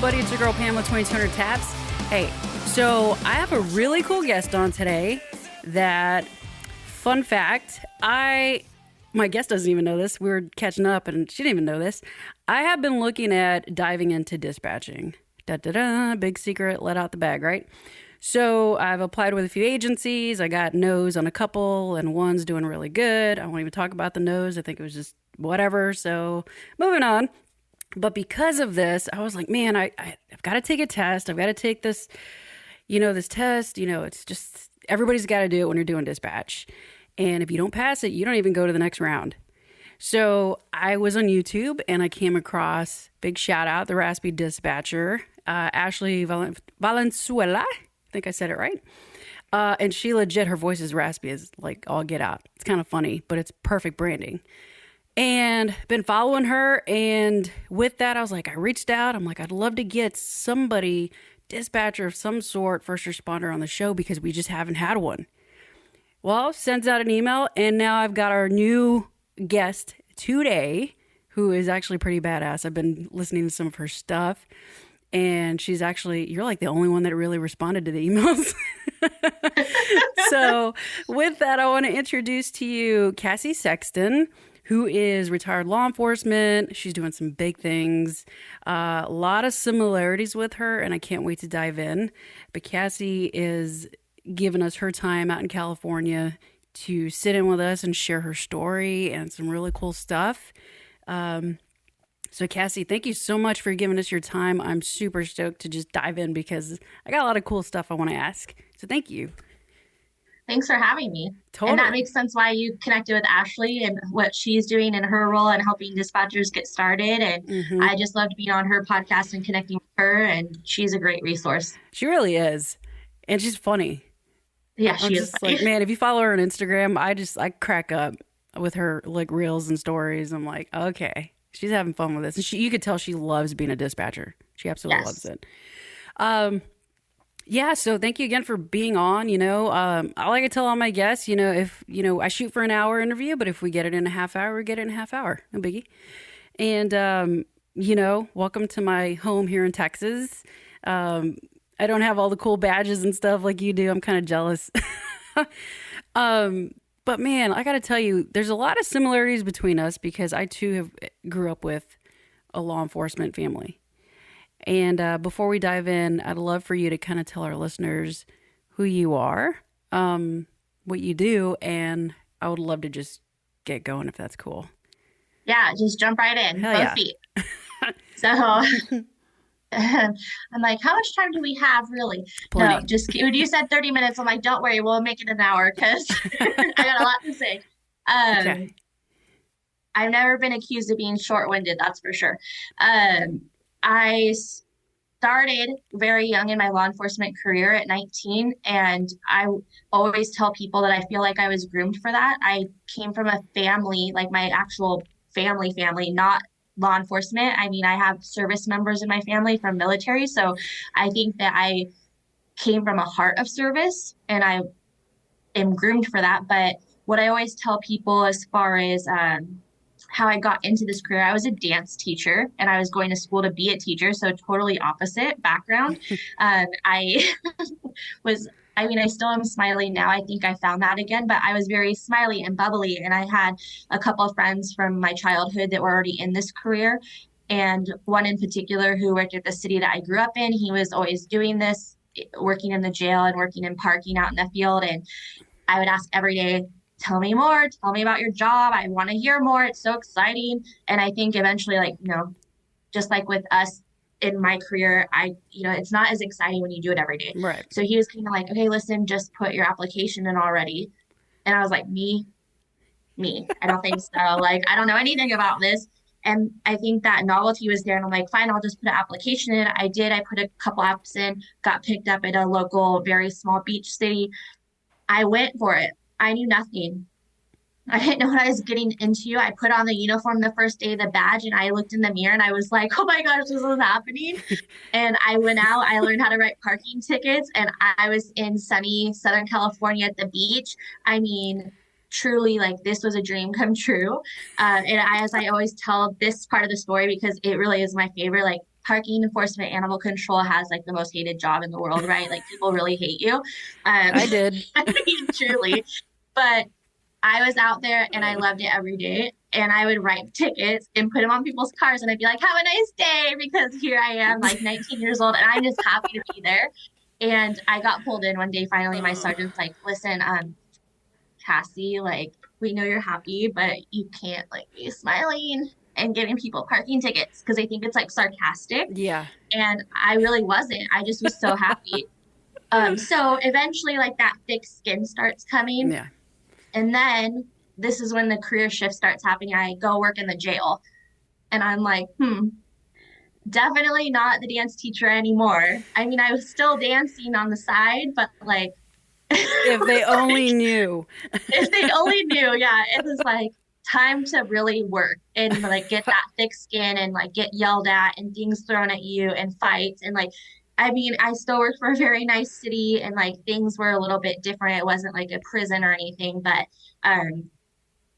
everybody. It's your girl Pam with 2200 Taps. Hey, so I have a really cool guest on today that, fun fact, my guest doesn't even know this. We were catching up and she didn't even know this. I have been looking at diving into dispatching. Big secret, let out the bag, right? So I've applied with a few agencies. I got no's on a couple and one's doing really good. I won't even talk about the no's. I think it was just whatever. So moving on. But because of this, I was like, man, I've got to take a test. I've got to take this, this test. It's just, everybody's got to do it when you're doing dispatch. And if you don't pass it, you don't even go to the next round. So I was on YouTube and I came across, big shout out, the Raspy Dispatcher, Ashley Valenzuela. I think I said it right. And she legit, her voice is raspy as like all get out. It's kind of funny, but it's perfect branding. And been following her. And with that, I was like, I reached out. I'm like, I'd love to get somebody, dispatcher of some sort, first responder on the show because we just haven't had one. Well, sends out an email. And now I've got our new guest today, who is actually pretty badass. I've been listening to some of her stuff. And she's actually, you're like the only one that really responded to the emails. So with that, I want to introduce to you Cassie Sexton, who is retired law enforcement. She's doing some big things. A lot of similarities with her, and I can't wait to dive in. But Cassie is giving us her time out in California to sit in with us and share her story and some really cool stuff. So Cassie, thank you so much for giving us your time. I'm super stoked to just dive in because I got a lot of cool stuff I want to ask. So thank you. Thanks for having me. Totally. And that makes sense why you connected with Ashley and what she's doing in her role and helping dispatchers get started. And I just loved being on her podcast and connecting with her. And she's a great resource. She really is. And she's funny. Yeah, I'm she is just funny. like, man, if you follow her on Instagram, I crack up with her like reels and stories. I'm like, okay, she's having fun with this. And you could tell she loves being a dispatcher. She absolutely loves it. Yeah, so thank you again for being on. I like to tell all my guests, if, I shoot for an hour interview, but if we get it in a half hour, we get it in a half hour. No biggie. And, welcome to my home here in Texas. I don't have all the cool badges and stuff like you do. I'm kind of jealous. But man, I got to tell you, there's a lot of similarities between us because I too grew up with a law enforcement family. And before we dive in, I'd love for you to kind of tell our listeners who you are, what you do, and I would love to just get going if that's cool. Yeah, just jump right in. Hell Both yeah. feet. So I'm like, how much time do we have really? Plenty. No, just when you said 30 minutes, I'm like, don't worry, we'll make it an hour because I got a lot to say. Okay. I've never been accused of being short-winded, that's for sure. I started very young in my law enforcement career at 19, and I always tell people that I feel like I was groomed for that. I came from a family, like my actual family, not law enforcement. I mean, I have service members in my family from military, so I think that I came from a heart of service, and I am groomed for that. But what I always tell people as far as how I got into this career, I was a dance teacher and I was going to school to be a teacher. So totally opposite background. I still am smiley now. I think I found that again, but I was very smiley and bubbly. And I had a couple of friends from my childhood that were already in this career. And one in particular who worked at the city that I grew up in, he was always doing this, working in the jail and working in parking out in the field. And I would ask every day, tell me more, tell me about your job. I want to hear more. It's so exciting. And I think eventually, just like with us in my career, it's not as exciting when you do it every day. Right. So he was kind of like, okay, listen, just put your application in already. And I was like, me, I don't think so. Like, I don't know anything about this. And I think that novelty was there. And I'm like, fine, I'll just put an application in. I did. I put a couple apps in, got picked up at a local, very small beach city. I went for it. I knew nothing. I didn't know what I was getting into. I put on the uniform the first day, the badge, and I looked in the mirror and I was like, oh my gosh, this is happening. And I went out, I learned how to write parking tickets, and I was in sunny Southern California at the beach. I mean, truly, like, this was a dream come true. As I always tell this part of the story, because it really is my favorite, like, parking enforcement, animal control has like the most hated job in the world, right? Like people really hate you. I did. I mean, truly. But I was out there and I loved it every day. And I would write tickets and put them on people's cars. And I'd be like, have a nice day, because here I am, like 19 years old, and I'm just happy to be there. And I got pulled in one day. Finally, my sergeant's like, listen, Cassie, like, we know you're happy, but you can't like be smiling and giving people parking tickets because they think it's like sarcastic. Yeah. And I really wasn't. I just was so happy. So eventually, like, that thick skin starts coming. Yeah. And then this is when the career shift starts happening. I go work in the jail. And I'm like, definitely not the dance teacher anymore. I mean, I was still dancing on the side, but like, If they only knew. if they only knew, yeah, it was like time to really work and like get that thick skin and like get yelled at and things thrown at you and fights. And like, I mean, I still worked for a very nice city and like things were a little bit different. It wasn't like a prison or anything, but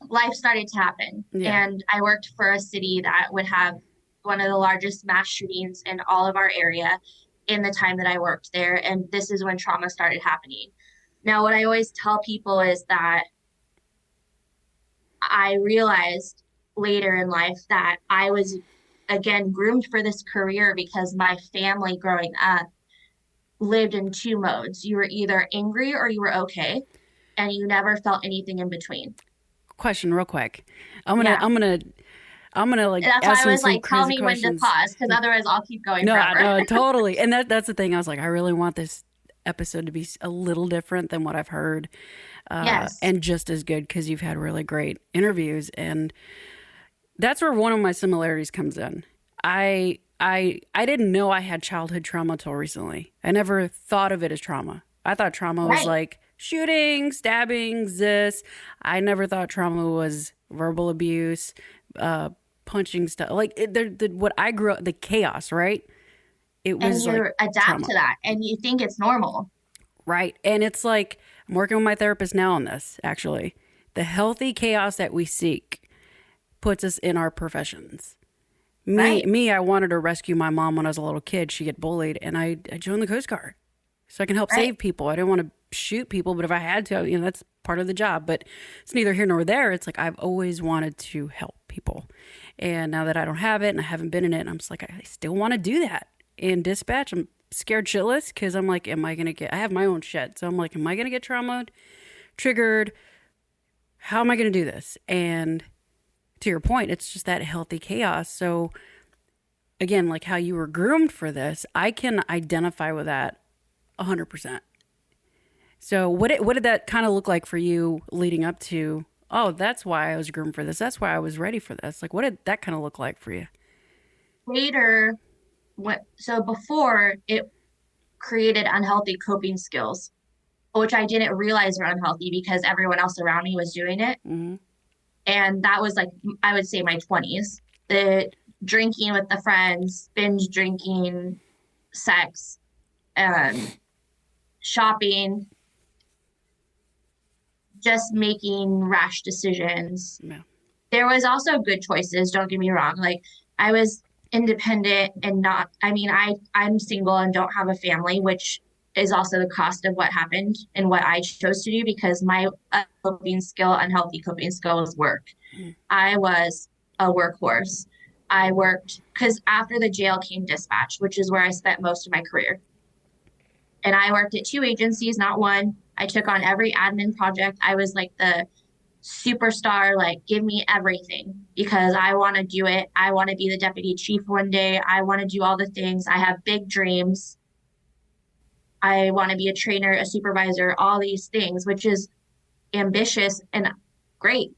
life started to happen. Yeah. And I worked for a city that would have one of the largest mass shootings in all of our area in the time that I worked there. And this is when trauma started happening. Now, what I always tell people is that I realized later in life that I was, again, groomed for this career because my family growing up lived in two modes. You were either angry or you were okay, and you never felt anything in between. Question real quick. I'm gonna like That's ask why I was some like, tell crazy me when to questions. pause, because otherwise I'll keep going No, forever. no, totally. And that's the thing. I was like, I really want this episode to be a little different than what I've heard. Yes. And just as good because you've had really great interviews. And that's where one of my similarities comes in. I didn't know I had childhood trauma until recently. I never thought of it as trauma. I thought trauma was Right. like shooting, stabbings, this. I never thought trauma was verbal abuse, punching stuff. Like what I grew up, the chaos, right? It And was you like adapt trauma. to that and you think it's normal. Right. And it's like, I'm working with my therapist now on this, actually. The healthy chaos that we seek puts us in our professions. Right. I wanted to rescue my mom when I was a little kid. She get bullied, and I joined the Coast Guard so I can help Right. save people. I didn't want to shoot people, but if I had to, that's part of the job. But it's neither here nor there. It's like I've always wanted to help people. And now that I don't have it and I haven't been in it, I'm just like, I still want to do that. In dispatch, I'm scared shitless because I'm like, I have my own shit. So I'm like, am I going to get trauma triggered? How am I going to do this? And to your point, it's just that healthy chaos. So again, like how you were groomed for this, I can identify with that 100%. So what did that kind of look like for you leading up to, oh, that's why I was groomed for this. That's why I was ready for this. Like, what did that kind of look like for you? Later, so before it created unhealthy coping skills, which I didn't realize were unhealthy because everyone else around me was doing it. Mm-hmm. And that was like, I would say my 20s. The drinking with the friends, binge drinking, sex, shopping, just making rash decisions. Yeah. There was also good choices, don't get me wrong. Like, I was independent and I'm single and don't have a family, which is also the cost of what happened and what I chose to do because my unhealthy coping skill was work. I was a workhorse. I worked because after the jail came dispatch, which is where I spent most of my career. And I worked at 2 agencies, not one. I took on every admin project. I was like the superstar, like, give me everything because I want to do it. I want to be the deputy chief one day. I want to do all the things. I have big dreams. I want to be a trainer, a supervisor, all these things, which is ambitious and great.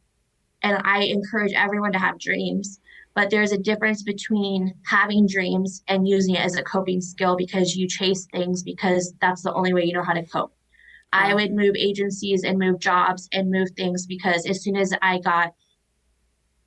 And I encourage everyone to have dreams. But there's a difference between having dreams and using it as a coping skill because you chase things because that's the only way you know how to cope. I would move agencies and move jobs and move things because as soon as I got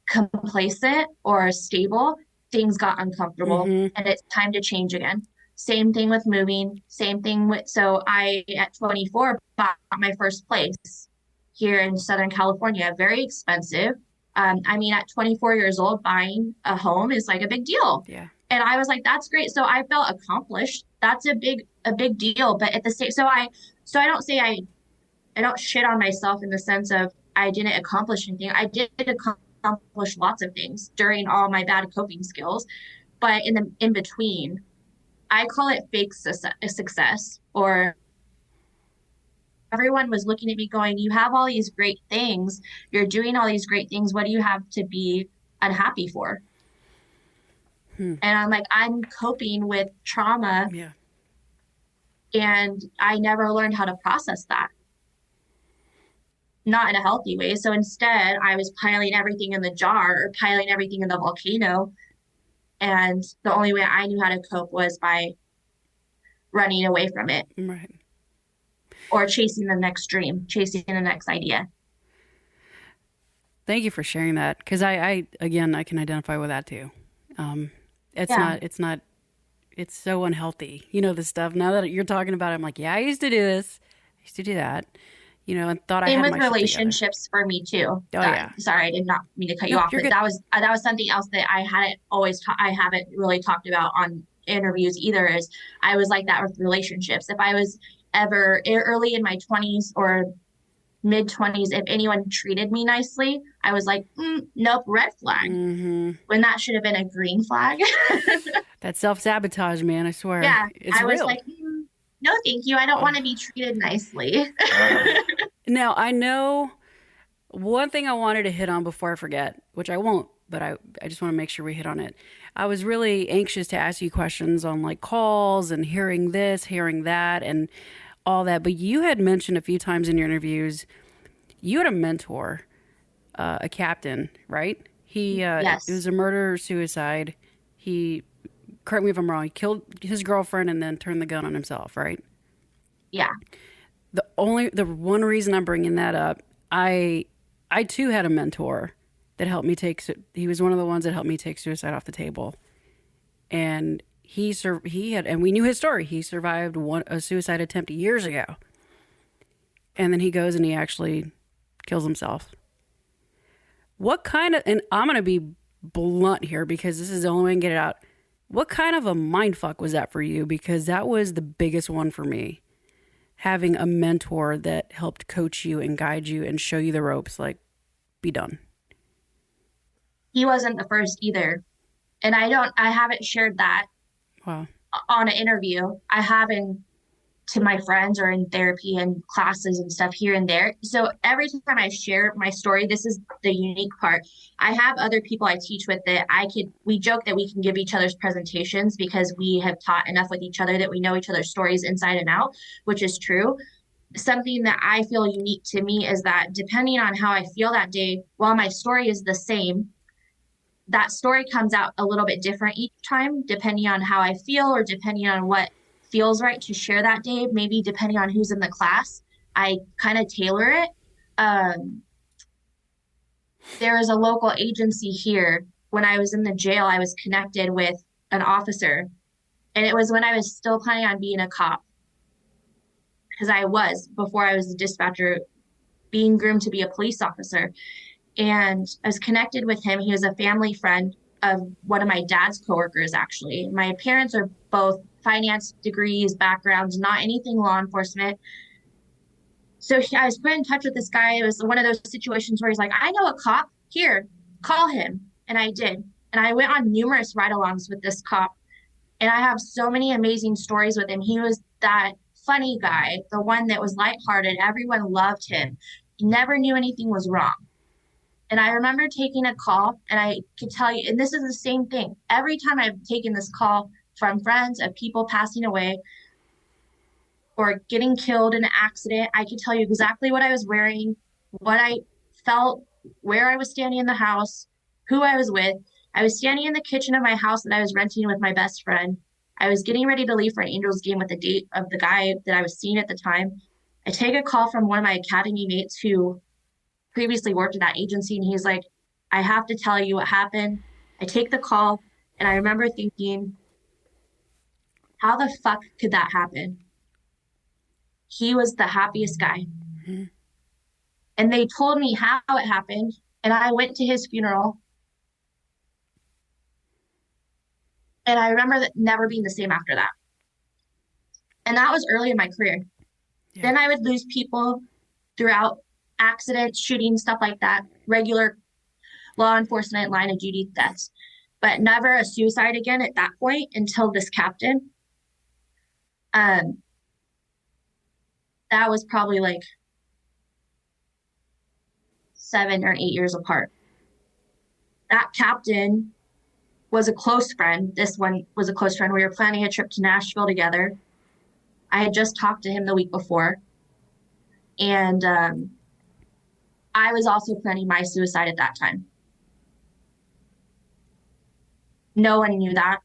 complacent or stable, things got uncomfortable and it's time to change again. Same thing with moving, so I, at 24, bought my first place here in Southern California, very expensive. At 24 years old, buying a home is like a big deal. Yeah. And I was like, that's great. So I felt accomplished. That's a big deal. But at the same, so I don't say I don't shit on myself in the sense of I didn't accomplish anything. I did accomplish lots of things during all my bad coping skills, but in the in between, I call it fake success, or everyone was looking at me going, you have all these great things, you're doing all these great things. What do you have to be unhappy for? Hmm. And I'm like, I'm coping with trauma Yeah. and I never learned how to process that, not in a healthy way. So instead, I was piling everything in the jar or piling everything in the volcano. And the only way I knew how to cope was by running away from it Right. or chasing the next dream, chasing the next idea. Thank you for sharing that because again, I can identify with that too. Um, Yeah. it's not, it's so unhealthy. You know, this stuff. Now that you're talking about it, I'm like, yeah, I used to do this. I used to do that, you know, and thought I Same had with my shit together. relationships for me too. Oh, yeah. Sorry, I did not mean to cut you No, off, you're but good. that was something else that I haven't really talked about on interviews either. Is I was like that with relationships. If I was ever early in my 20s or mid 20s, if anyone treated me nicely, I was like, nope, red flag. Hmm. When that should have been a green flag. That self sabotage, man, I swear. Yeah, It's I was real. like, no, thank you. I don't Oh. want to be treated nicely. Now, I know one thing I wanted to hit on before I forget, which I won't, but I just want to make sure we hit on it. I was really anxious to ask you questions on like calls and hearing this, hearing that, and all that. But you had mentioned a few times in your interviews, you had a mentor, a captain, right? It Yes. was a murder suicide. He, correct me if I'm wrong, he killed his girlfriend and then turned the gun on himself, right? Yeah. The one reason I'm bringing that up, I I too had a mentor that helped me he was one of the ones that helped me take suicide off the table. And he had, and we knew his story. He survived a suicide attempt years ago. And then he goes and he actually kills himself. What kind of, and I'm going to be blunt here because this is the only way I can get it out. What kind of a mind fuck was that for you? Because that was the biggest one for me. Having a mentor that helped coach you and guide you and show you the ropes, like, be done. He wasn't the first either. And I haven't shared that Wow. on an interview. I haven't to my friends or in therapy and classes and stuff here and there. So every time I share my story, this is the unique part. I have other people I teach with that we joke that we can give each other's presentations because we have taught enough with each other that we know each other's stories inside and out, which is true. Something that I feel unique to me is that depending on how I feel that day, while my story is the same, that story comes out a little bit different each time, depending on how I feel or depending on what feels right to share that day. Maybe depending on who's in the class, I kind of tailor it. Um, there is a local agency here. When I was in the jail, I was connected with an officer, and it was when I was still planning on being a cop, because I was before I was a dispatcher, being groomed to be a police officer. And I was connected with him. He was a family friend of one of my dad's coworkers, actually. My parents are both finance degrees, backgrounds, not anything law enforcement. So I was put in touch with this guy. It was one of those situations where he's like, I know a cop here, call him. And I did. And I went on numerous ride alongs with this cop. And I have so many amazing stories with him. He was that funny guy, the one that was lighthearted. Everyone loved him. He never knew anything was wrong. And I remember taking a call, and I could tell you, and this is the same thing. Every time I've taken this call from friends of people passing away or getting killed in an accident, I could tell you exactly what I was wearing, what I felt, where I was standing in the house, who I was with. I was standing in the kitchen of my house that I was renting with my best friend. I was getting ready to leave for an Angels game with the date of the guy that I was seeing at the time. I take a call from one of my academy mates who previously worked at that agency, and he's like, I have to tell you what happened. I take the call, and I remember thinking, how the fuck could that happen? He was the happiest guy. Mm-hmm. And they told me how it happened, and I went to his funeral. And I remember that never being the same after that. And that was early in my career. Yeah. Then I would lose people throughout accidents, shootings, stuff like that, regular law enforcement line of duty deaths, but never a suicide again at that point until this captain. Um, that was probably like 7 or 8 years apart. That captain was a close friend. This one was a close friend. We were planning a trip to Nashville together. I had just talked to him the week before. And I was also planning my suicide at that time. No one knew that.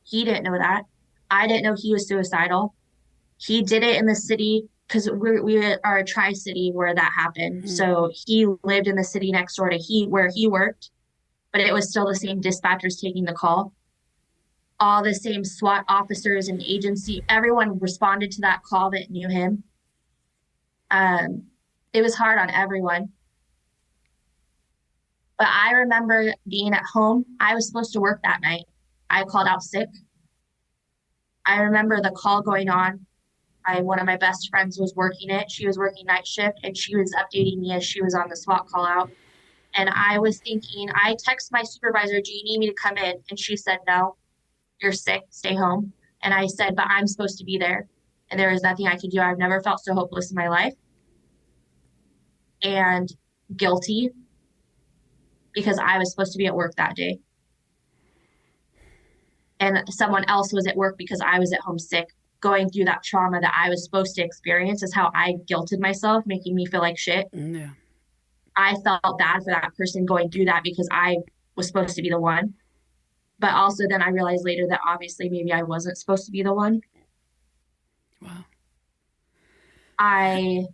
He didn't know that. I didn't know he was suicidal. He did it in the city because we are a tri-city where that happened. Mm. So he lived in the city next door to where he worked, but it was still the same dispatchers taking the call. All the same SWAT officers and agency, everyone responded to that call that knew him. It was hard on everyone. But I remember being at home. I was supposed to work that night. I called out sick. I remember the call going on. One of my best friends was working it. She was working night shift and she was updating me as she was on the SWAT call out. And I was thinking, I text my supervisor, do you need me to come in? And she said, no, you're sick, stay home. And I said, but I'm supposed to be there. And there was nothing I could do. I've never felt so hopeless in my life. And guilty because I was supposed to be at work that day. And someone else was at work because I was at home sick. Going through that trauma that I was supposed to experience is how I guilted myself, making me feel like shit. Yeah. I felt bad for that person going through that because I was supposed to be the one. But also then I realized later that obviously maybe I wasn't supposed to be the one. Wow. I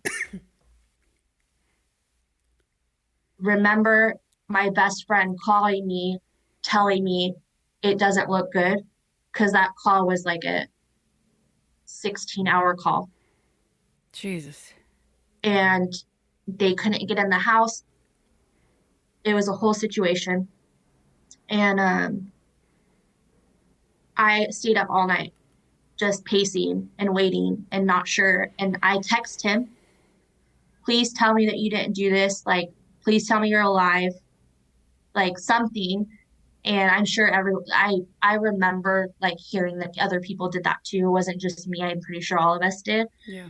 remember my best friend calling me, telling me it doesn't look good because that call was like a 16-hour call. Jesus. And they couldn't get in the house. It was a whole situation. And I stayed up all night just pacing and waiting and not sure. And I text him, please tell me that you didn't do this. Like, please tell me you're alive. Like something. And I'm sure I remember like hearing that other people did that too. It wasn't just me. I'm pretty sure all of us did. Yeah.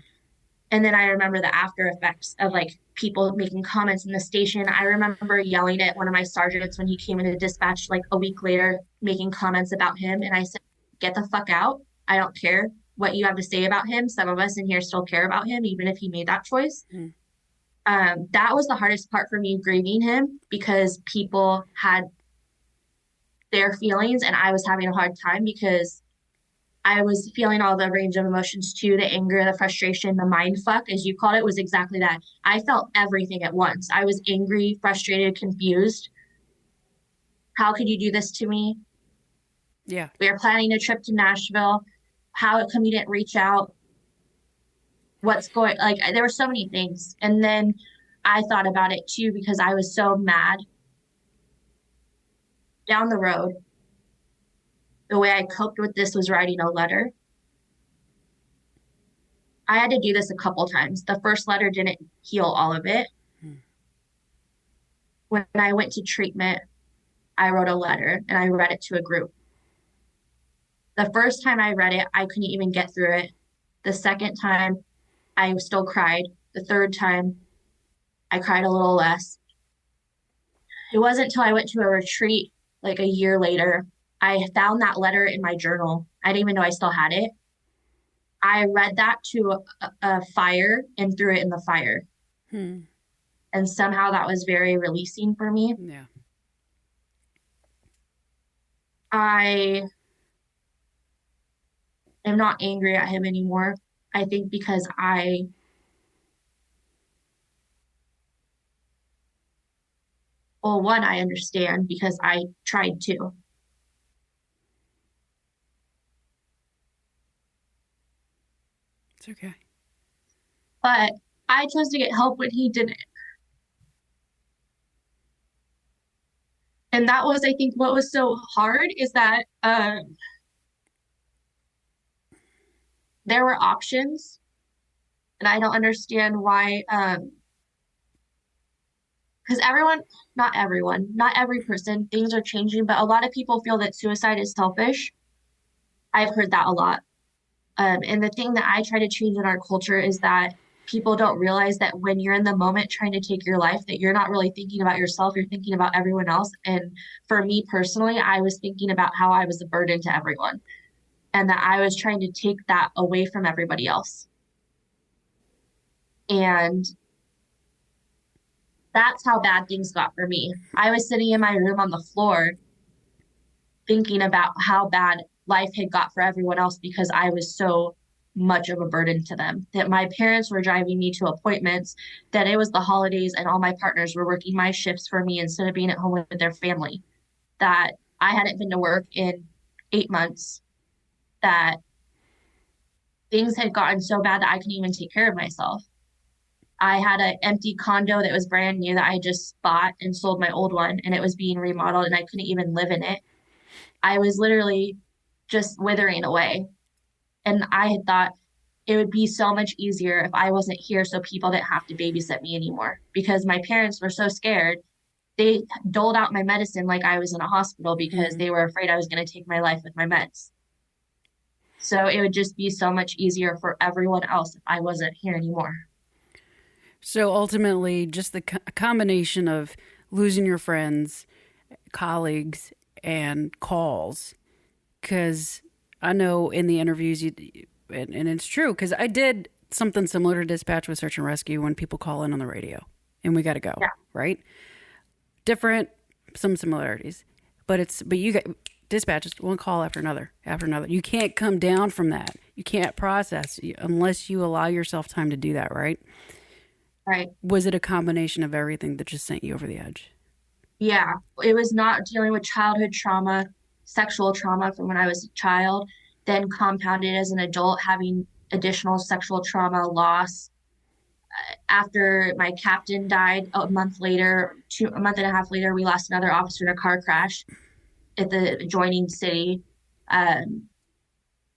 And then I remember the after effects of like people making comments in the station. I remember yelling at one of my sergeants when he came into dispatch like a week later, making comments about him. And I said, get the fuck out. I don't care what you have to say about him. Some of us in here still care about him, even if he made that choice. Mm. That was the hardest part for me grieving him because people had their feelings and I was having a hard time because I was feeling all the range of emotions too. The anger, the frustration, the mind fuck, as you called it, was exactly that. I felt everything at once. I was angry, frustrated, confused. How could you do this to me? Yeah. We were planning a trip to Nashville. How come you didn't reach out? What's going, like, there were so many things. And then I thought about it too because I was so mad. Down the road, the way I coped with this was writing a letter. I had to do this a couple times. The first letter didn't heal all of it. When I went to treatment, I wrote a letter and I read it to a group. The first time I read it, I couldn't even get through it. The second time, I still cried. The third time, I cried a little less. It wasn't until I went to a retreat like a year later, I found that letter in my journal. I didn't even know I still had it. I read that to a fire and threw it in the fire. Hmm. And somehow that was very releasing for me. Yeah. I am not angry at him anymore. I think because one, I understand because I tried to. It's okay. But I chose to get help when he didn't. And that was, I think, what was so hard is that there were options, and I don't understand why. Because not every person, things are changing, but a lot of people feel that suicide is selfish. I've heard that a lot. And the thing that I try to change in our culture is that people don't realize that when you're in the moment trying to take your life, that you're not really thinking about yourself, you're thinking about everyone else. And for me personally, I was thinking about how I was a burden to everyone and that I was trying to take that away from everybody else. And that's how bad things got for me. I was sitting in my room on the floor thinking about how bad life had got for everyone else because I was so much of a burden to them. That my parents were driving me to appointments, that it was the holidays and all my partners were working my shifts for me instead of being at home with their family. That I hadn't been to work in 8 months, that things had gotten so bad that I couldn't even take care of myself. I had an empty condo that was brand new that I just bought and sold my old one, and it was being remodeled, and I couldn't even live in it. I was literally just withering away. And I had thought it would be so much easier if I wasn't here so people didn't have to babysit me anymore because my parents were so scared. They doled out my medicine like I was in a hospital because Mm. they were afraid I was going to take my life with my meds. So it would just be so much easier for everyone else if I wasn't here anymore. So ultimately, just the combination of losing your friends, colleagues, and calls. Because I know in the interviews, and it's true, because I did something similar to dispatch with search and rescue when people call in on the radio and we got to go, Yeah. right? Different, some similarities, but you get dispatch is one call after another. You can't come down from that. You can't process unless you allow yourself time to do that, right? Right. Was it a combination of everything that just sent you over the edge? Yeah. It was not dealing with childhood trauma, sexual trauma from when I was a child, then compounded as an adult, having additional sexual trauma, loss, after my captain died a month later, a month and a half later, we lost another officer in a car crash at the adjoining city. Um,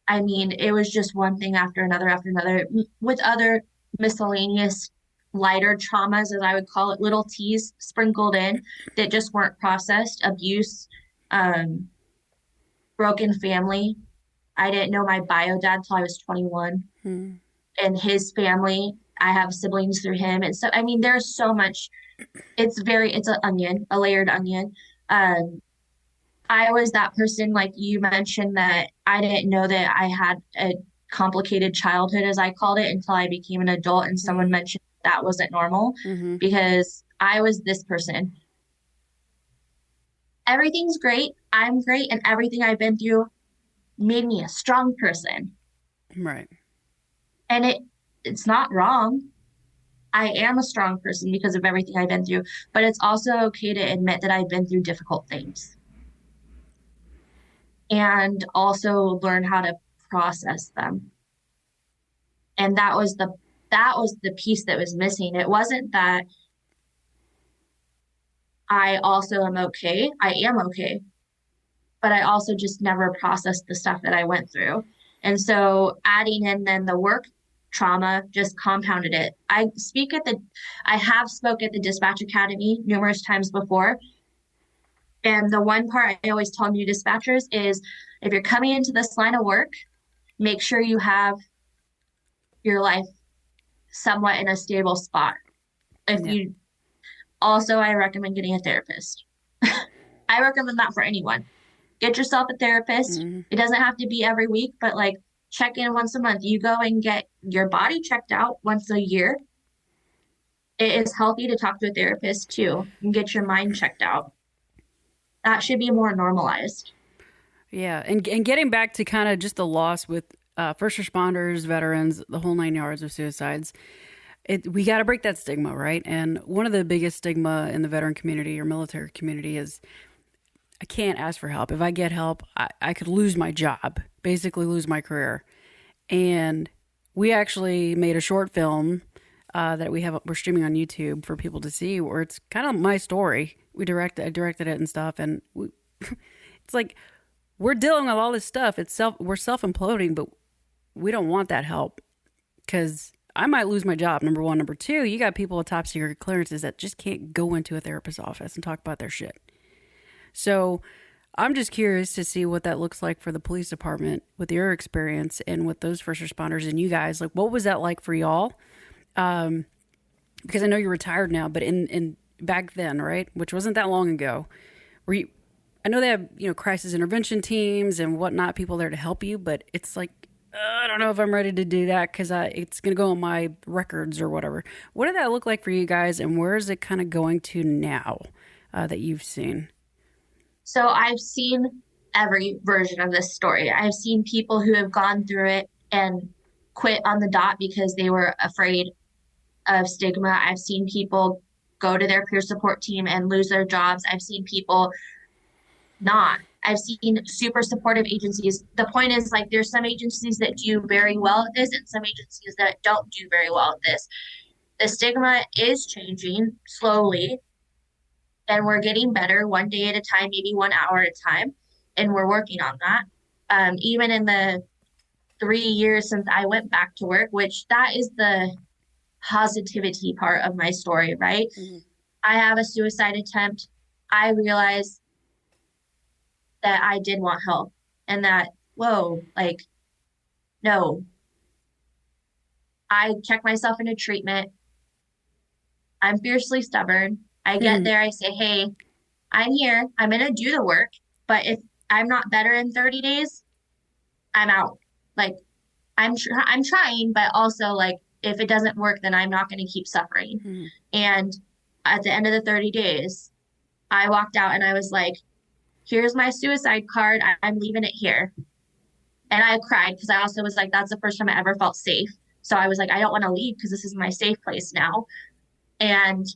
I mean, it was just one thing after another, with other miscellaneous lighter traumas, as I would call it, little T's sprinkled in that just weren't processed, abuse, um, broken family. I didn't know my bio dad till I was 21, Hmm. and his family. I have siblings through him. And so, I mean, there's so much. It's an onion, a layered onion. Um, I was that person, like you mentioned, that I didn't know that I had a complicated childhood, as I called it, until I became an adult and someone Hmm. mentioned that wasn't normal Hmm. because I was this person. Everything's great. I'm great. And everything I've been through made me a strong person. Right. And it's not wrong. I am a strong person because of everything I've been through, but it's also okay to admit that I've been through difficult things and also learn how to process them. And that was the piece that was missing. It wasn't that I also am okay. I am okay, but I also just never processed the stuff that I went through. And so adding in then the work trauma just compounded it. I have spoke at the Dispatch Academy numerous times before. And the one part I always tell new dispatchers is if you're coming into this line of work, make sure you have your life somewhat in a stable spot. If Yeah. you also, I recommend getting a therapist. I recommend that for anyone. Get yourself a therapist. Hmm. It doesn't have to be every week, but like check in once a month. You go and get your body checked out once a year. It is healthy to talk to a therapist too and get your mind checked out. That should be more normalized. Yeah, and getting back to kind of just the loss with first responders, veterans, the whole 9 yards of suicides. We got to break that stigma, right? And one of the biggest stigma in the veteran community or military community is I can't ask for help. If I get help, I could lose my job, basically lose my career. And we actually made a short film that we're streaming on YouTube for people to see, where it's kind of my story. I directed it and stuff, and it's like we're dealing with all this stuff. We're self imploding, but we don't want that help because I might lose my job. Number one, number two, you got people with top secret clearances that just can't go into a therapist's office and talk about their shit. So I'm just curious to see what that looks like for the police department with your experience and with those first responders and you guys. Like, what was that like for y'all? Because I know you're retired now, but in back then, right, which wasn't that long ago, I know they have, crisis intervention teams and whatnot, people there to help you, but it's like, I don't know if I'm ready to do that because it's going to go on my records or whatever. What did that look like for you guys, and where is it kind of going to now that you've seen? So I've seen every version of this story. I've seen people who have gone through it and quit on the dot because they were afraid of stigma. I've seen people go to their peer support team and lose their jobs. I've seen people not. I've seen super supportive agencies. The point is, like, there's some agencies that do very well at this and some agencies that don't do very well at this. The stigma is changing slowly, and we're getting better one day at a time, maybe 1 hour at a time, and we're working on that. Even in the 3 years since I went back to work, which that is the positivity part of my story, right? Mm-hmm. I have a suicide attempt. I realized that I did want help and that, whoa, like, no. I check myself into treatment. I'm fiercely stubborn. I get there, I say, hey, I'm here. I'm going to do the work. But if I'm not better in 30 days, I'm out. Like, I'm trying, but also, like, if it doesn't work, then I'm not going to keep suffering. Mm-hmm. And at the end of the 30 days, I walked out and I was like, here's my suicide card. I'm leaving it here. And I cried because I also was like, that's the first time I ever felt safe. So I was like, I don't want to leave because this is my safe place now. And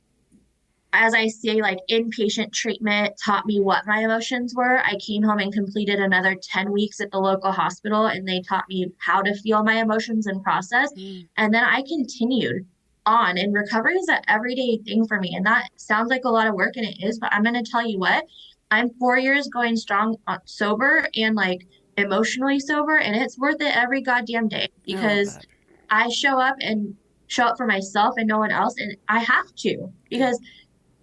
as I say, like, inpatient treatment taught me what my emotions were. I came home and completed another 10 weeks at the local hospital, and they taught me how to feel my emotions and process. And then I continued on, and recovery is an everyday thing for me. And that sounds like a lot of work, and it is, but I'm going to tell you what, I'm 4 years going strong, sober and, like, emotionally sober, and it's worth it every goddamn day because I show up for myself and no one else, and I have to because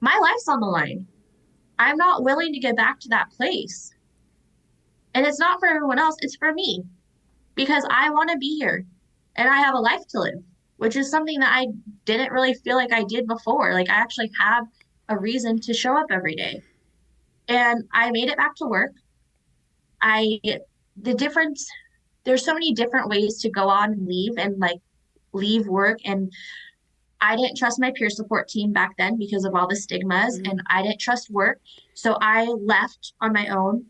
my life's on the line. I'm not willing to get back to that place. And it's not for everyone else, it's for me because I want to be here and I have a life to live, which is something that I didn't really feel like I did before. Like, I actually have a reason to show up every day. And I made it back to work. There's so many different ways to go on and leave and, like, leave work. And I didn't trust my peer support team back then because of all the stigmas, and I didn't trust work. So I left on my own,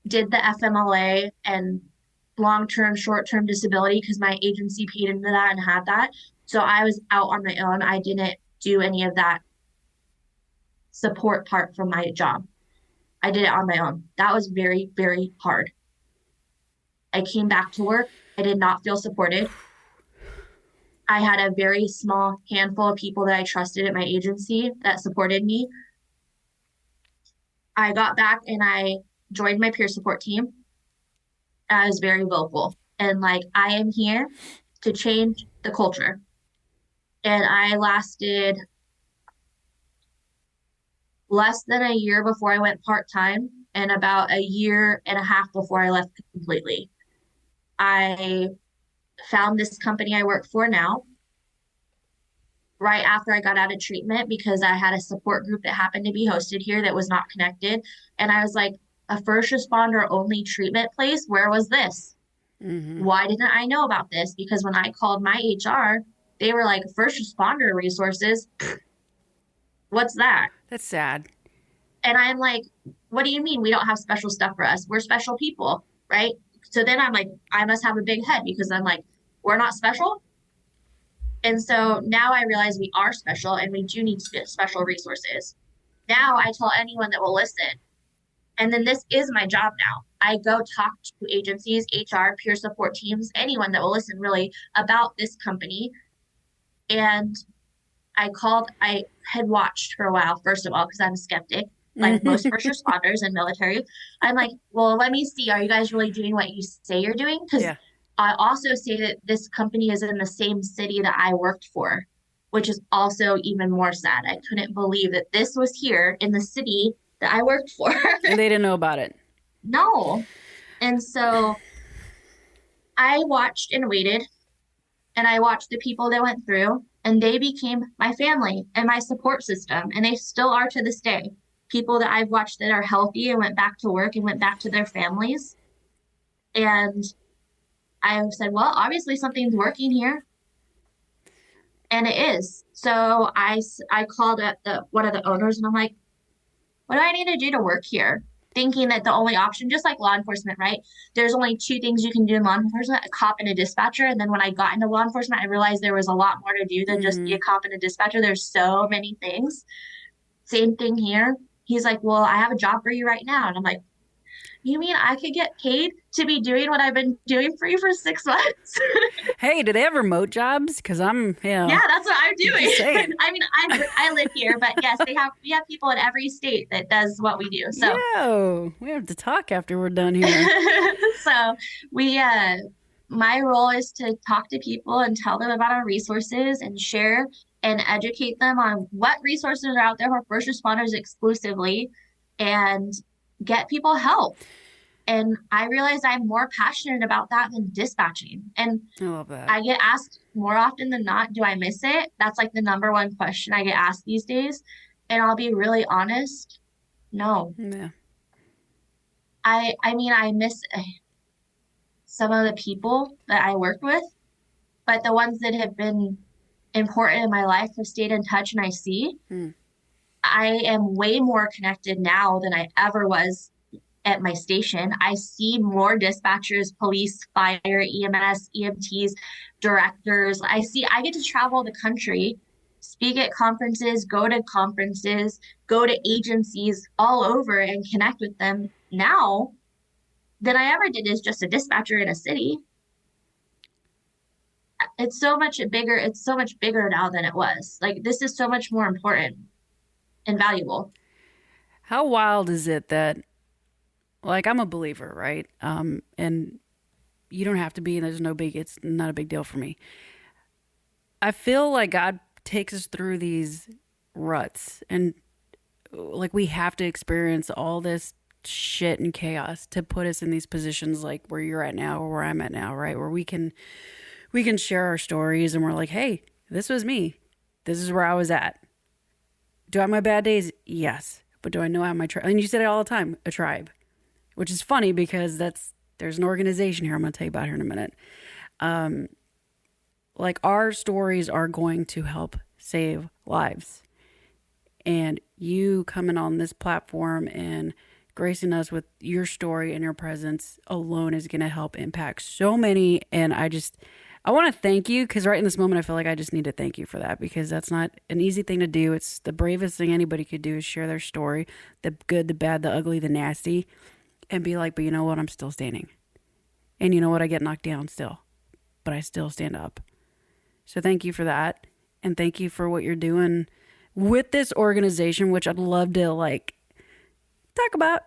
did the FMLA and long-term, short-term disability because my agency paid into that and had that. So I was out on my own. I didn't do any of that support part from my job. I did it on my own. That was very, very hard. I came back to work. I did not feel supported. I had a very small handful of people that I trusted at my agency that supported me. I got back and I joined my peer support team. I was very vocal and, like, I am here to change the culture. And I lasted less than a year before I went part-time and about a year and a half before I left completely. I found this company I work for now right after I got out of treatment because I had a support group that happened to be hosted here that was not connected. And I was like, a first responder only treatment place? Where was this? Mm-hmm. Why didn't I know about this? Because when I called my HR, they were like, first responder resources? What's that? That's sad. And I'm like, what do you mean we don't have special stuff for us? We're special people, right? So then I'm like, I must have a big head because I'm like, we're not special? And so now I realize we are special and we do need to get special resources. Now I tell anyone that will listen. And then this is my job now. I go talk to agencies, HR, peer support teams, anyone that will listen really about this company. And I had watched for a while, first of all, because I'm a skeptic, like most first responders and military. I'm like, well, let me see. Are you guys really doing what you say you're doing? Because Yeah. I also say that this company is in the same city that I worked for, which is also even more sad. I couldn't believe that this was here in the city that I worked for. And they didn't know about it. No. And so I watched and waited, and I watched the people that went through, and they became my family and my support system, and they still are to this day. People that I've watched that are healthy and went back to work and went back to their families. And I said, well, obviously something's working here, and it is. So I called up one of the owners, and I'm like, what do I need to do to work here? Thinking that the only option, just like law enforcement, right? There's only two things you can do in law enforcement, a cop and a dispatcher. And then when I got into law enforcement, I realized there was a lot more to do than just be Mm-hmm. a cop and a dispatcher. There's so many things. Same thing here. He's like, well, I have a job for you right now. And I'm like, you mean I could get paid to be doing what I've been doing for you for 6 months? Hey, do they have remote jobs? Because Yeah, that's what I'm doing. just saying. I mean, I live here, but yes, we have people in every state that does what we do. So Yo, we have to talk after we're done here. so we my role is to talk to people and tell them about our resources and share and educate them on what resources are out there for first responders exclusively and get people help. And I realize I'm more passionate about that than dispatching. And I love that. I get asked more often than not, do I miss it? That's like the number one question I get asked these days. And I'll be really honest, no. Yeah. I mean, I miss some of the people that I worked with, but the ones that have been important in my life have stayed in touch and I see. Mm. I am way more connected now than I ever was at my station. I see more dispatchers, police, fire, EMS, EMTs, directors. I get to travel the country, speak at conferences, go to agencies all over and connect with them now than I ever did as just a dispatcher in a city. It's so much bigger now than it was. Like this is so much more important and valuable. How wild is it that, like, I'm a believer, right? And you don't have to be, and it's not a big deal for me. I feel like God takes us through these ruts, and like we have to experience all this shit and chaos to put us in these positions like where you're at now or where I'm at now, right? Where we can share our stories and we're like, hey, this was me. This is where I was at. Do I have my bad days? Yes. But do I know I have my tribe? And you said it all the time, a tribe, which is funny because there's an organization here I'm going to tell you about here in a minute. Like our stories are going to help save lives. And you coming on this platform and gracing us with your story and your presence alone is going to help impact so many. And I want to thank you because right in this moment, I feel like I just need to thank you for that because that's not an easy thing to do. It's the bravest thing anybody could do is share their story, the good, the bad, the ugly, the nasty, and be like, but you know what? I'm still standing. And you know what? I get knocked down still, but I still stand up. So thank you for that. And thank you for what you're doing with this organization, which I'd love to talk about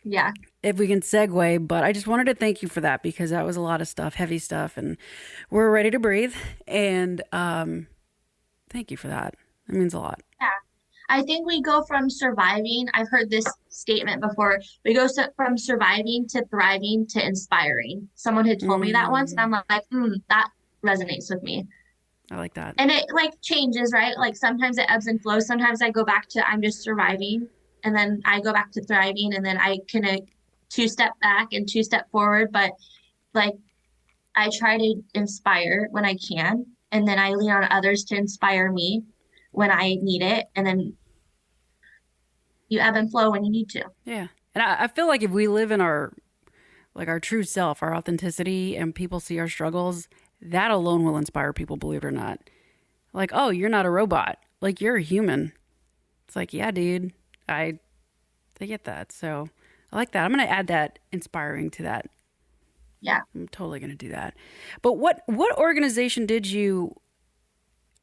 Yeah. if we can segue. But I just wanted to thank you for that because that was a lot of stuff, heavy stuff, and we're ready to breathe. And thank you for that. That means a lot. Yeah. I think we go from surviving. I've heard this statement before. We go from surviving to thriving to inspiring. Someone had told me that once, and I'm like, that resonates with me. I like that. And it like changes, right? Like sometimes it ebbs and flows. Sometimes I go back to I'm just surviving, and then I go back to thriving, and then I can two-step back and two-step forward. But like I try to inspire when I can, and then I lean on others to inspire me when I need it, and then you ebb and flow when you need to. Yeah. And I feel like if we live in our true self, our authenticity, and people see our struggles, that alone will inspire people, believe it or not. Like, oh, you're not a robot. Like, you're a human. It's like, yeah, dude, I get that. So I like that. I'm going to add that inspiring to that. Yeah. I'm totally going to do that. But what organization did you,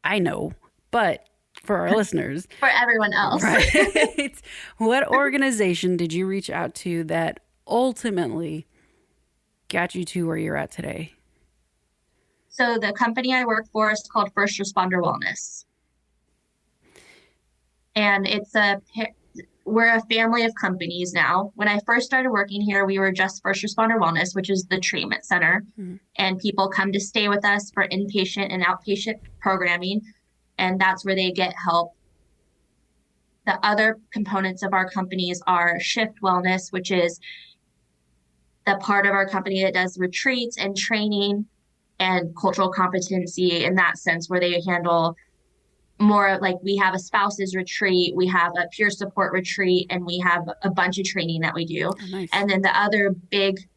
I know, But for our listeners, For everyone else. right? What organization did you reach out to that ultimately got you to where you're at today? So the company I work for is called First Responder Wellness. And we're a family of companies now. When I first started working here, we were just First Responder Wellness, which is the treatment center. Mm-hmm. And people come to stay with us for inpatient and outpatient programming. And that's where they get help. The other components of our companies are Shift Wellness, which is the part of our company that does retreats and training and cultural competency in that sense, where they handle more like we have a spouses retreat, we have a peer support retreat, and we have a bunch of training that we do. Oh, nice. And then the other big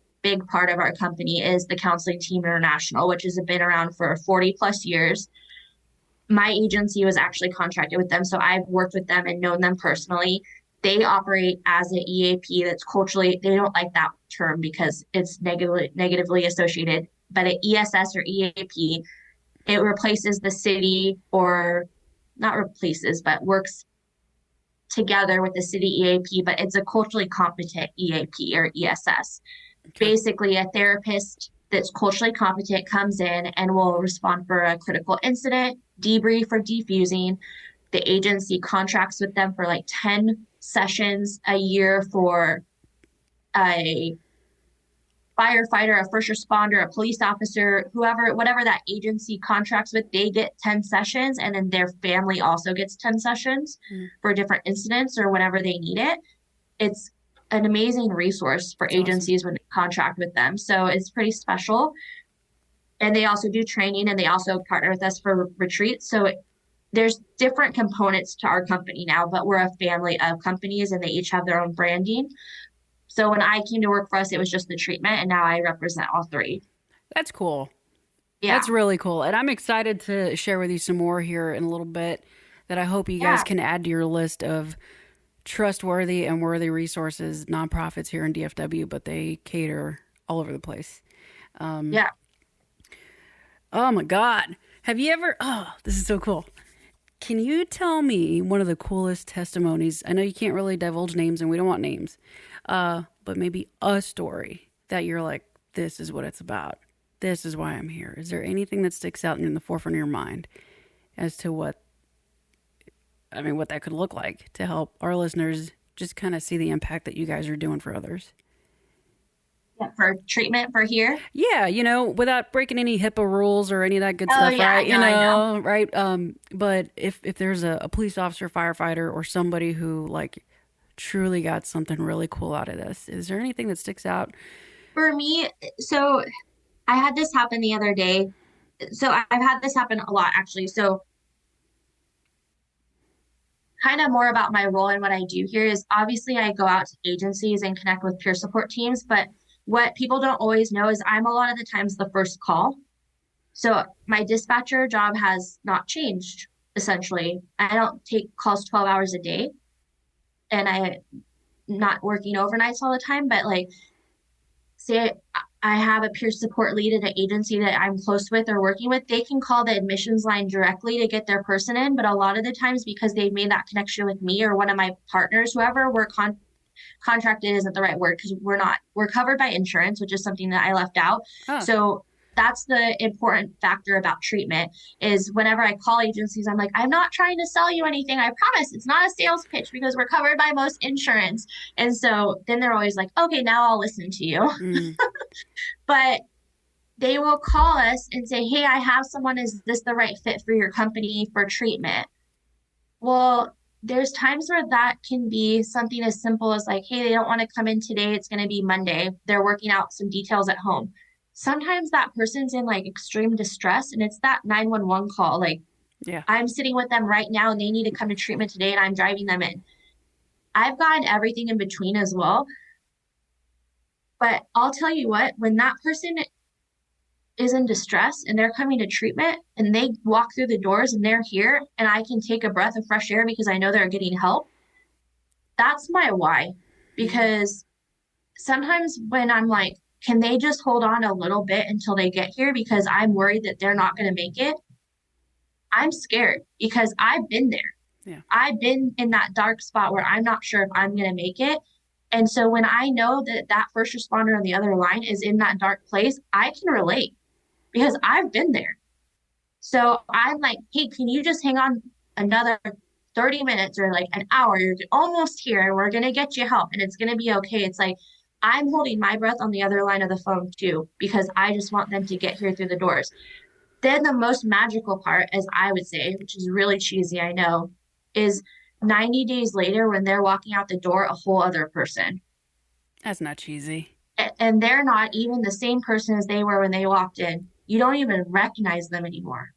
part of our company is the Counseling Team International, which has been around for 40 plus years. My agency was actually contracted with them, so I've worked with them and known them personally. They operate as an EAP that's culturally, they don't like that term because it's negatively associated, but an ESS or EAP, it replaces the city, or not replaces, but works together with the city EAP, but it's a culturally competent EAP or ESS. Okay. Basically, a therapist that's culturally competent comes in and will respond for a critical incident, debrief or defusing. The agency contracts with them for like 10 sessions a year for a firefighter, a first responder, a police officer, whatever that agency contracts with, they get 10 sessions, and then their family also gets 10 sessions for different incidents or whenever they need it. It's an amazing resource for agencies when they contract with them. So it's pretty special. And they also do training, and they also partner with us for retreats. So there's different components to our company now, but we're a family of companies and they each have their own branding. So when I came to work for us, it was just the treatment, and now I represent all three. That's cool. Yeah. That's really cool. And I'm excited to share with you some more here in a little bit that I hope you guys can add to your list of trustworthy and worthy resources, nonprofits here in DFW, but they cater all over the place. Yeah. Oh my God. Have you ever, this is so cool. Can you tell me one of the coolest testimonies? I know you can't really divulge names and we don't want names, but maybe a story that you're like, this is what it's about. This is why I'm here. Is there anything that sticks out in the forefront of your mind as to what that could look like to help our listeners just kind of see the impact that you guys are doing for others? Yeah, for treatment for here? Yeah, without breaking any HIPAA rules or any of that good stuff, yeah, right? No, I know. Right? But if there's a police officer, firefighter, or somebody who like truly got something really cool out of this, is there anything that sticks out? For me, so I had this happen the other day. So I've had this happen a lot, actually. So kind of more about my role and what I do here is obviously I go out to agencies and connect with peer support teams, but what people don't always know is I'm a lot of the times the first call. So my dispatcher job has not changed, essentially. I don't take calls 12 hours a day, and I'm not working overnights all the time, but like, say I have a peer support lead at an agency that I'm close with or working with, they can call the admissions line directly to get their person in. But a lot of the times, because they've made that connection with me or one of my partners, whoever, we're contracted isn't the right word, because we're covered by insurance, which is something that I left out. Oh. So that's the important factor about treatment is whenever I call agencies, I'm like, I'm not trying to sell you anything. I promise it's not a sales pitch because we're covered by most insurance. And so then they're always like, okay, now I'll listen to you. Mm. But they will call us and say, hey, I have someone. Is this the right fit for your company for treatment? Well, there's times where that can be something as simple as like, hey, they don't want to come in today. It's going to be Monday. They're working out some details at home. Sometimes that person's in like extreme distress, and it's that 911 call. Like, yeah, I'm sitting with them right now and they need to come to treatment today and I'm driving them in. I've gotten everything in between as well. But I'll tell you what, when that person is in distress and they're coming to treatment and they walk through the doors and they're here and I can take a breath of fresh air because I know they're getting help, that's my why. Because sometimes when I'm like, can they just hold on a little bit until they get here because I'm worried that they're not going to make it? I'm scared because I've been there. Yeah. I've been in that dark spot where I'm not sure if I'm going to make it. And so when I know that that first responder on the other line is in that dark place, I can relate because I've been there. So I'm like, hey, can you just hang on another 30 minutes or like an hour? You're almost here. We're going to get you help and it's going to be okay. It's like, I'm holding my breath on the other line of the phone too, because I just want them to get here through the doors. Then the most magical part, as I would say, which is really cheesy, I know, is 90 days later when they're walking out the door, a whole other person. That's not cheesy. And they're not even the same person as they were when they walked in. You don't even recognize them anymore.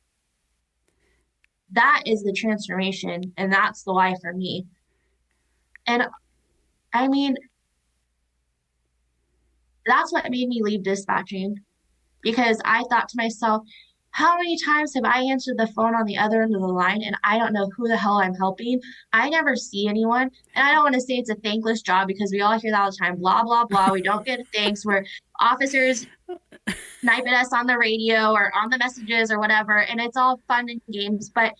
That is the transformation, and that's the why for me. And I mean, that's what made me leave dispatching because I thought to myself, how many times have I answered the phone on the other end of the line and I don't know who the hell I'm helping? I never see anyone. And I don't want to say it's a thankless job because we all hear that all the time, blah, blah, blah. We don't get thanks. We're officers sniping us on the radio or on the messages or whatever. And it's all fun and games. But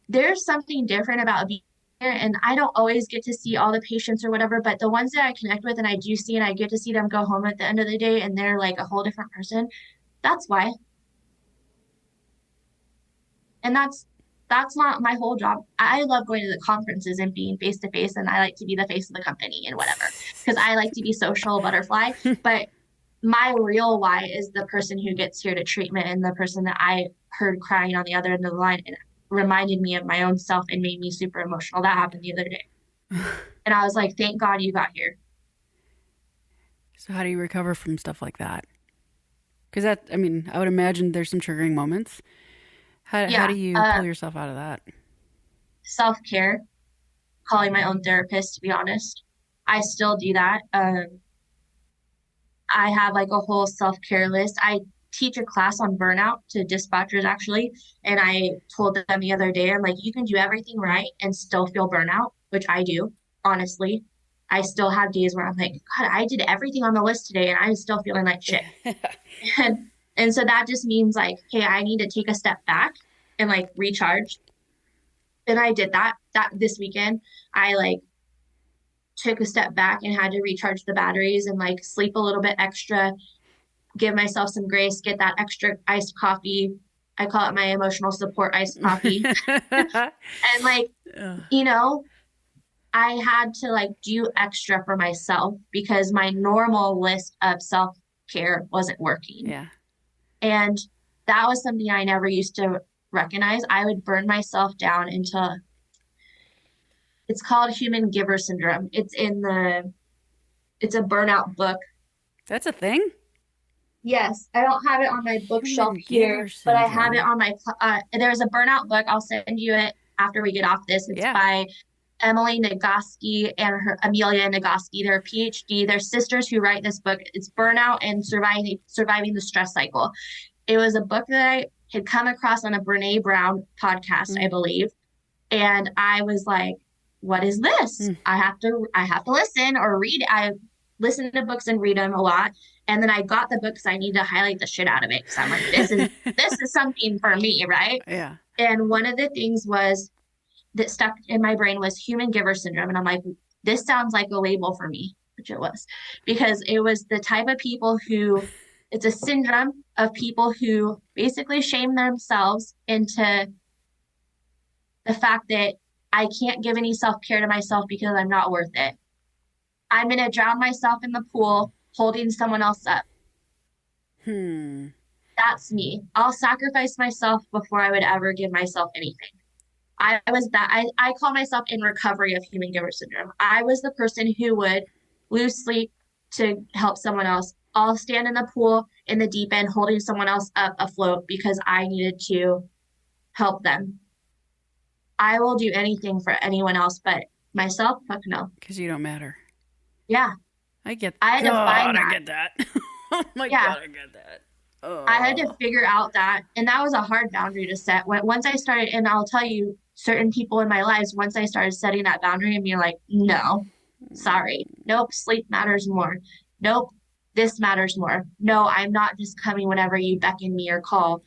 there's something different about being there. And I don't always get to see all the patients or whatever, but the ones that I connect with and I do see and I get to see them go home at the end of the day and they're like a whole different person. That's why. And that's not my whole job. I love going to the conferences and being face to face, and I like to be the face of the company and whatever, because I like to be social butterfly. But my real why is the person who gets here to treatment and the person that I heard crying on the other end of the line and reminded me of my own self and made me super emotional. That happened the other day. And I was like, thank God you got here. So how do you recover from stuff like that? Because that, I mean, I would imagine there's some triggering moments. How do you pull yourself out of that? Self-care, calling my own therapist, to be honest. I still do that. I have like a whole self-care list. I teach a class on burnout to dispatchers actually. And I told them the other day, I'm like, you can do everything right and still feel burnout, which I do, honestly. I still have days where I'm like, God, I did everything on the list today and I'm still feeling like shit. And so that just means like, hey, I need to take a step back and like recharge. And I did that this weekend. I like took a step back and had to recharge the batteries and like sleep a little bit extra, give myself some grace, get that extra iced coffee. I call it my emotional support iced coffee. And like, you know, I had to like do extra for myself because my normal list of self-care wasn't working. Yeah. And that was something I never used to recognize. I would burn myself down into, it's called human giver syndrome. It's a burnout book. That's a thing? Yes. I don't have it on my bookshelf here, but I have it on my, there's a burnout book. I'll send you it after we get off this. It's by Emily Nagoski and her Amelia Nagoski. They're a PhD. They're sisters who write this book. It's Burnout and Surviving the Stress Cycle. It was a book that I had come across on a Brene Brown podcast, I believe. And I was like, what is this? I have to listen or read. I listen to books and read them a lot. And then I got the books. I need to highlight the shit out of it. Cause I'm like, this is something for me. Right. Yeah. And one of the things that stuck in my brain was human giver syndrome. And I'm like, this sounds like a label for me, which it was, because it was the type of people who, it's a syndrome of people who basically shame themselves into the fact that I can't give any self-care to myself because I'm not worth it. I'm going to drown myself in the pool holding someone else up. That's me. I'll sacrifice myself before I would ever give myself anything. I call myself in recovery of human giver syndrome. I was the person who would lose sleep to help someone else. I'll stand in the pool in the deep end holding someone else up afloat because I needed to help them. I will do anything for anyone else, but myself, fuck no. Because you don't matter. Yeah. I get that. I had to find that. I get that. Oh my God, I get that. Oh. I had to figure out that. And that was a hard boundary to set. Once I started, and I'll tell you, certain people in my lives, once I started setting that boundary and being like, no, sorry. Nope, sleep matters more. Nope, this matters more. No, I'm not just coming whenever you beckon me or call.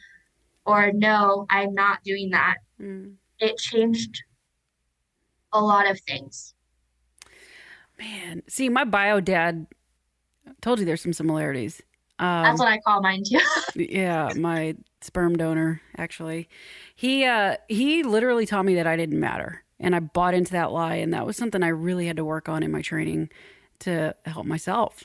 or no, I'm not doing that. Mm. It changed a lot of things. Man, see, my bio dad told you there's some similarities. That's Um, what I call mine too. yeah, my sperm donor actually, he literally taught me that I didn't matter, and I bought into that lie, and that was something I really had to work on in my training to help myself.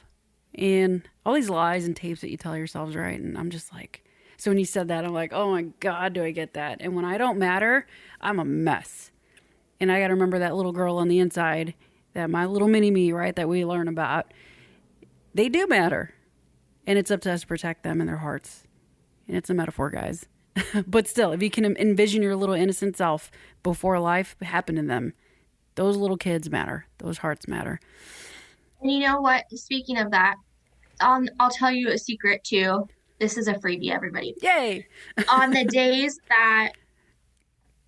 And all these lies and tapes that you tell yourselves, right? And I'm just like, so when you said that, I'm like, oh my God, do I get that? And when I don't matter, I'm a mess. And I got to remember that little girl on the inside, that my little mini me, right, that we learn about. They do matter. And it's up to us to protect them and their hearts. And it's a metaphor, guys. But still, if you can envision your little innocent self before life happened to them, those little kids matter. Those hearts matter. And you know what? Speaking of that, I'll tell you a secret too. This is a freebie, everybody. Yay! On the days that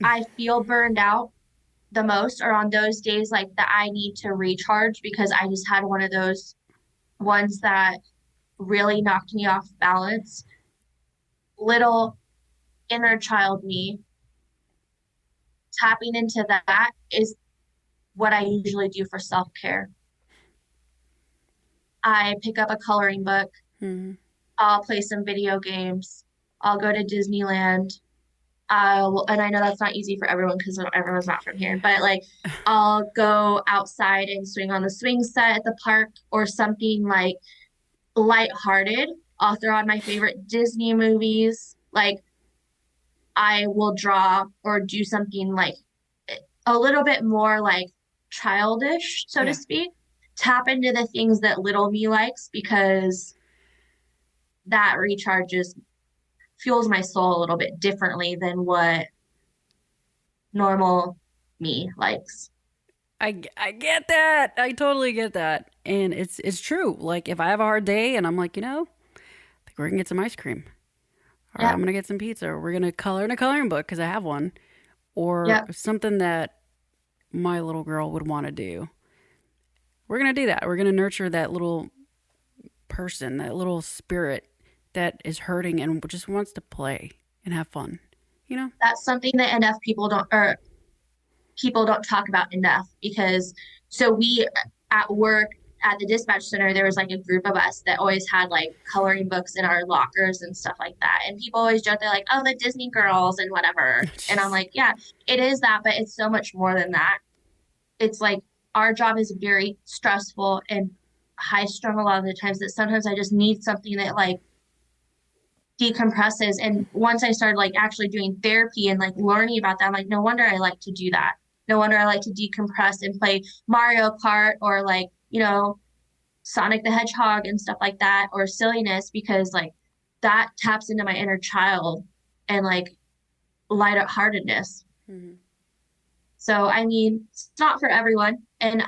I feel burned out the most, or on those days like that I need to recharge because I just had one of those ones that really knocked me off balance, little inner child me, tapping into that is what I usually do for self-care. I pick up a coloring book, Hmm. I'll play some video games, I'll go to Disneyland. And I know that's not easy for everyone because everyone's not from here, but like I'll go outside and swing on the swing set at the park or something like lighthearted. I'll throw on my favorite Disney movies. Like I will draw or do something like a little bit more like childish, so to Yeah. speak. Tap into the things that little me likes because that recharges, fuels my soul a little bit differently than what normal me likes. I get that. I totally get that. And it's true. Like if I have a hard day and I'm like, I think we're gonna get some ice cream. Or I'm Yep, gonna get some pizza. Or we're gonna color in a coloring book because I have one. Or yep. something that my little girl would want to do. We're gonna do that. We're gonna nurture that little person, that little spirit that is hurting and just wants to play and have fun. You know? That's something that enough people don't, or people don't talk about enough because so we at work at the dispatch center there was like a group of us that always had like coloring books in our lockers and stuff like that, and people always joke, they're like, oh, the Disney girls and whatever, and I'm Jeez. like, yeah, it is that, but it's so much more than that. It's like our job is very stressful and high strung a lot of the times that sometimes I just need something that like decompresses. And once I started like actually doing therapy and like learning about that, I'm like, no wonder I like to do that. No wonder I like to decompress and play Mario Kart or like, Sonic the Hedgehog and stuff like that, or silliness, because like that taps into my inner child and like lightheartedness. Mhm. So I mean, it's not for everyone. And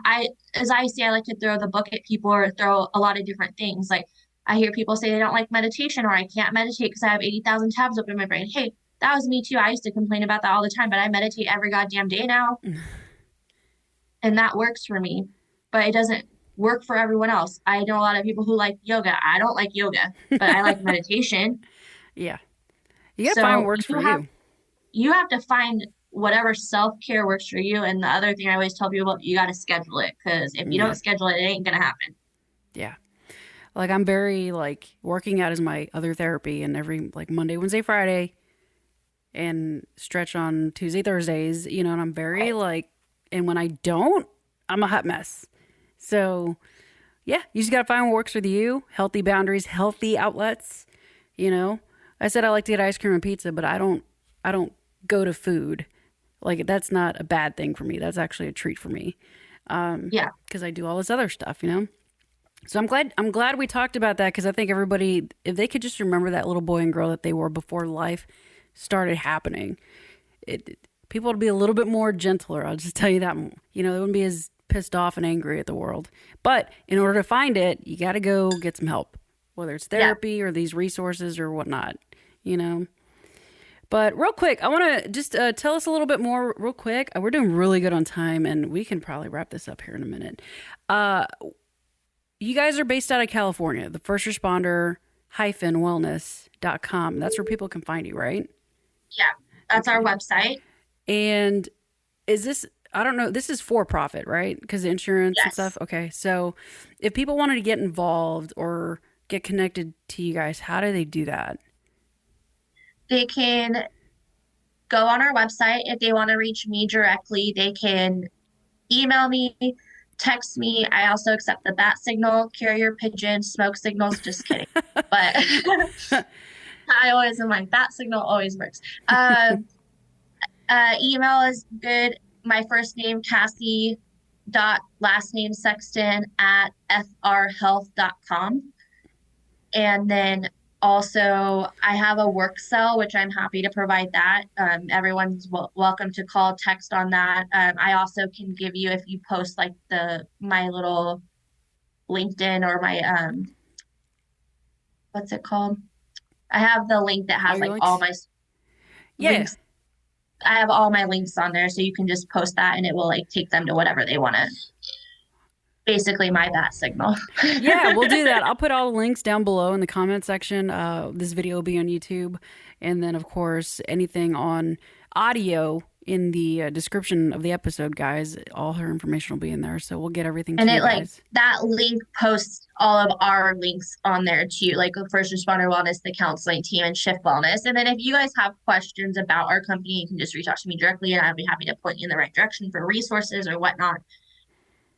as I say, I like to throw the book at people or throw a lot of different things. Like I hear people say they don't like meditation or I can't meditate because I have 80,000 tabs open in my brain. Hey, that was me too. I used to complain about that all the time, but I meditate every goddamn day now, and that works for me. But it doesn't work for everyone else. I know a lot of people who like yoga. I don't like yoga, but I like meditation. Yeah. You gotta find what So works for you. you have to find whatever self-care works for you. And the other thing I always tell people, you got to schedule it because if you don't Yeah. schedule it, it ain't gonna happen. Yeah. Like I'm very like working out is my other therapy and every like Monday, Wednesday, Friday and stretch on Tuesday, Thursdays, and I'm very Right. like and when I don't, I'm a hot mess. So, yeah, you just got to find what works with you. Healthy boundaries, healthy outlets, you know. I said I like to get ice cream and pizza, but I don't go to food. Like that's not a bad thing for me. That's actually a treat for me. Yeah. Because I do all this other stuff. So I'm glad we talked about that because I think everybody, if they could just remember that little boy and girl that they were before life started happening, people would be a little bit more gentler. I'll just tell you that. They wouldn't be as pissed off and angry at the world. But in order to find it, you got to go get some help, whether it's Yeah. therapy or these resources or whatnot. You know. But real quick, I want to just tell us a little bit more, real quick. We're doing really good on time, and we can probably wrap this up here in a minute. Uh, you guys are based out of California, the first responder wellness.com. That's where people can find you, right? Yeah, that's our website. And is this, I don't know, this is for profit, right? Because insurance and stuff. Yes. Okay. So if people wanted to get involved or get connected to you guys, how do they do that? They can go on our website. If they want to reach me directly, they can email me, text me. I also accept the bat signal, carrier pigeon, smoke signals. Just kidding. But I always am like, bat signal always works. Email is good. My first name, Cassie, dot last name Sexton at frhealth.com. And then also, I have a work cell, which I'm happy to provide that. Everyone's welcome to call, text on that. I also can give you, if you post like my little LinkedIn or my what's it called? I have the link that All has your like all links? my Yeah. links. I have all my links on there, so you can just post that, and it will like take them to whatever they want to. Basically, my bat signal. Yeah, we'll do that. I'll put all the links down below in the comment section. This video will be on YouTube. And then, of course, anything on audio in the description of the episode, guys. All her information will be in there. So we'll get everything to And you it like guys. that link posts all of our links on there too, like the first responder wellness, the counseling team, and shift wellness. And then if you guys have questions about our company, you can just reach out to me directly, and I'd be happy to point you in the right direction for resources or whatnot.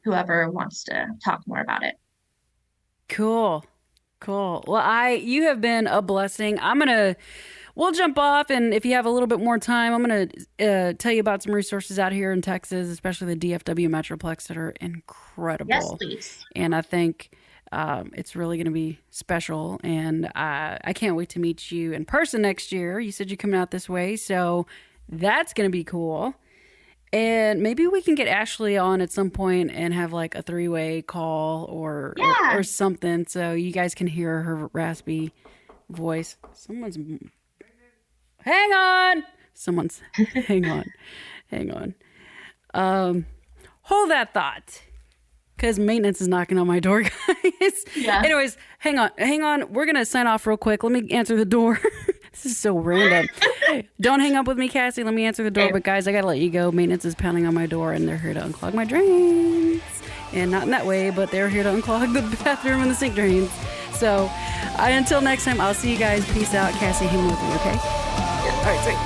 Whoever wants to talk more about it. Cool. Cool. Well, you have been a blessing. We'll jump off. And if you have a little bit more time, I'm going to tell you about some resources out here in Texas, especially the DFW Metroplex that are incredible. Yes, please. And I think it's really going to be special. And I can't wait to meet you in person next year. You said you're coming out this way. So that's going to be cool. And maybe we can get Ashley on at some point and have like a 3-way call or something so you guys can hear her raspy voice. Hang on. Hang on. Hang on. Hold that thought. Because maintenance is knocking on my door, guys. Yeah. Anyways, hang on. We're going to sign off real quick. Let me answer the door. This is so random. Don't hang up with me, Cassie. Let me answer the door. But guys, I got to let you go. Maintenance is pounding on my door, and they're here to unclog my drains. And not in that way, but they're here to unclog the bathroom and the sink drains. So until next time, I'll see you guys. Peace out. Cassie, hang with me, okay? All right, sweet.